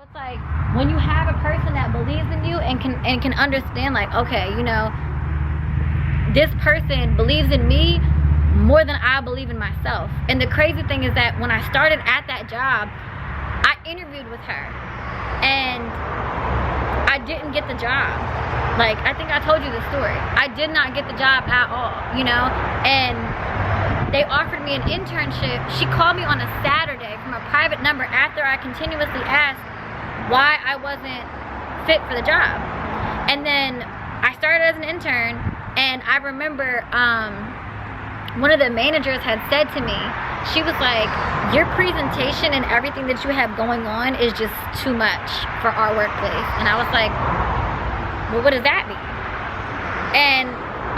it's like when you have a person that believes in you and can understand, like, okay, you know, this person believes in me more than I believe in myself. And the crazy thing is that when I started at that job, I interviewed with her and I didn't get the job. Like, I think I told you the story. I did not get the job at all, you know, and they offered me an internship. She called me on a Saturday from a private number after I continuously asked why I wasn't fit for the job. And then I started as an intern, and I remember one of the managers had said to me, she was like, your presentation and everything that you have going on is just too much for our workplace. And I was like, well, what does that mean? And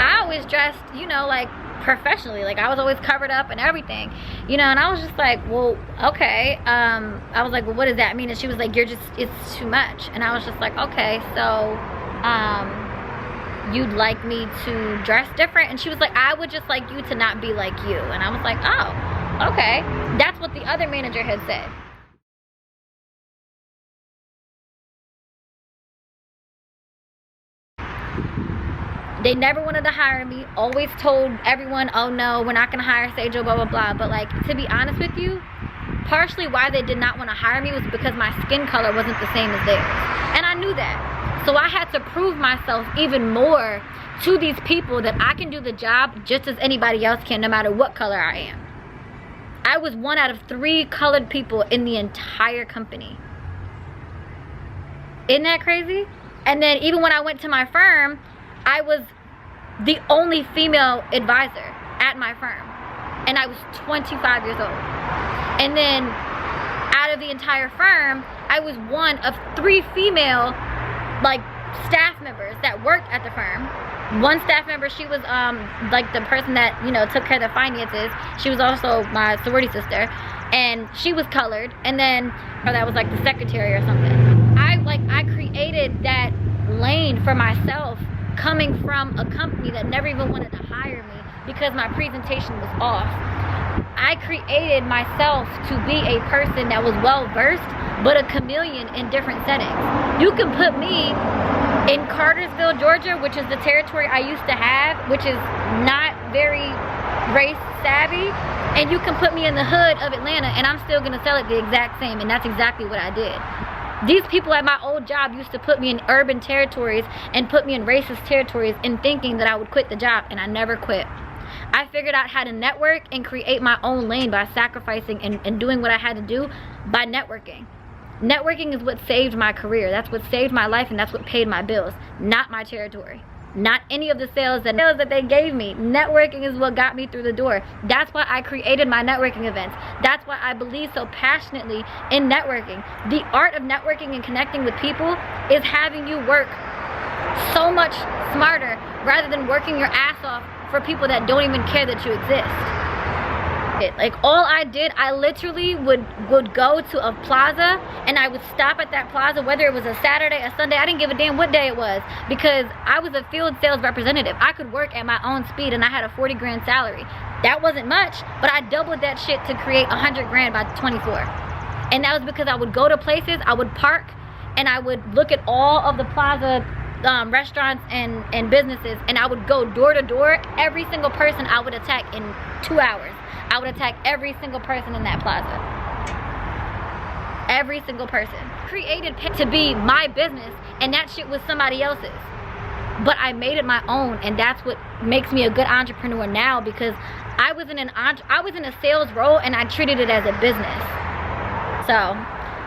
I always dressed, you know, like professionally, like I was always covered up and everything, you know, and I was just like, well, okay. I was like, well, what does that mean? And she was like, it's too much. And I was just like, okay, so you'd like me to dress different? And she was like, I would just like you to not be like you. And I was like, oh, okay. That's what the other manager had said. They never wanted to hire me, always told everyone, oh no, we're not gonna hire Sejal, blah, blah, blah. But like, to be honest with you, partially why they did not want to hire me was because my skin color wasn't the same as theirs. And I knew that. So I had to prove myself even more to these people that I can do the job just as anybody else can, no matter what color I am. I was 1 out of 3 colored people in the entire company. Isn't that crazy? And then even when I went to my firm, I was the only female advisor at my firm, and I was 25 years old. And then out of the entire firm, I was 1 of 3 female, like, staff members that worked at the firm. 1 staff member, she was like the person that, you know, took care of the finances. She was also my sorority sister, and she was colored. And then, or that was like the secretary or something. I created that lane for myself, coming from a company that never even wanted to hire me because my presentation was off. I created myself to be a person that was well versed, but a chameleon in different settings. You can put me in Cartersville, Georgia, which is the territory I used to have, which is not very race savvy, and you can put me in the hood of Atlanta and I'm still gonna sell it the exact same. And that's exactly what I did. These people at my old job used to put me in urban territories and put me in racist territories and thinking that I would quit the job, and I never quit. I figured out how to network and create my own lane by sacrificing and doing what I had to do by networking. Networking is what saved my career. That's what saved my life, and that's what paid my bills, not my territory. Not any of the sales that they gave me. Networking is what got me through the door. That's why I created my networking events. That's why I believe so passionately in networking. The art of networking and connecting with people is having you work so much smarter rather than working your ass off for people that don't even care that you exist. Like, all I did, I literally would go to a plaza and I would stop at that plaza, whether it was a Saturday, a Sunday. I didn't give a damn what day it was, because I was a field sales representative. I could work at my own speed, and I had a 40 grand salary. That wasn't much, but I doubled that shit to create 100 grand by 24. And that was because I would go to places, I would park, and I would look at all of the plaza restaurants and businesses, and I would go door to door. Every single person I would attack in 2 hours. I would attack every single person in that plaza. Every single person. Created to be my business, and that shit was somebody else's. But I made it my own, and that's what makes me a good entrepreneur now, because I was in a sales role and I treated it as a business. So,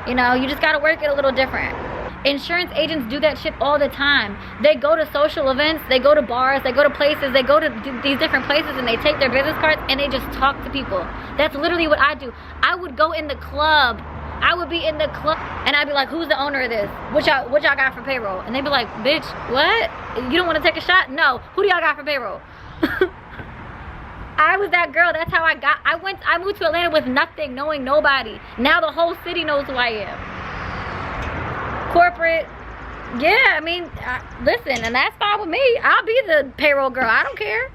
you know, you just gotta work it a little different. Insurance agents do that shit all the time. They go to social events, they go to bars, they go to places, they go to these different places, and they take their business cards and they just talk to people. That's literally what I do. I would go in the club. I would be in the club and I'd be like, who's the owner of this? What y'all got for payroll? And they'd be like, bitch, what? You don't want to take a shot? No. Who do y'all got for payroll? I was that girl. That's how I moved to Atlanta with nothing, knowing nobody. Now the whole city knows who I am. Corporate, yeah, I mean, listen, and that's fine with me. I'll be the payroll girl. I don't care.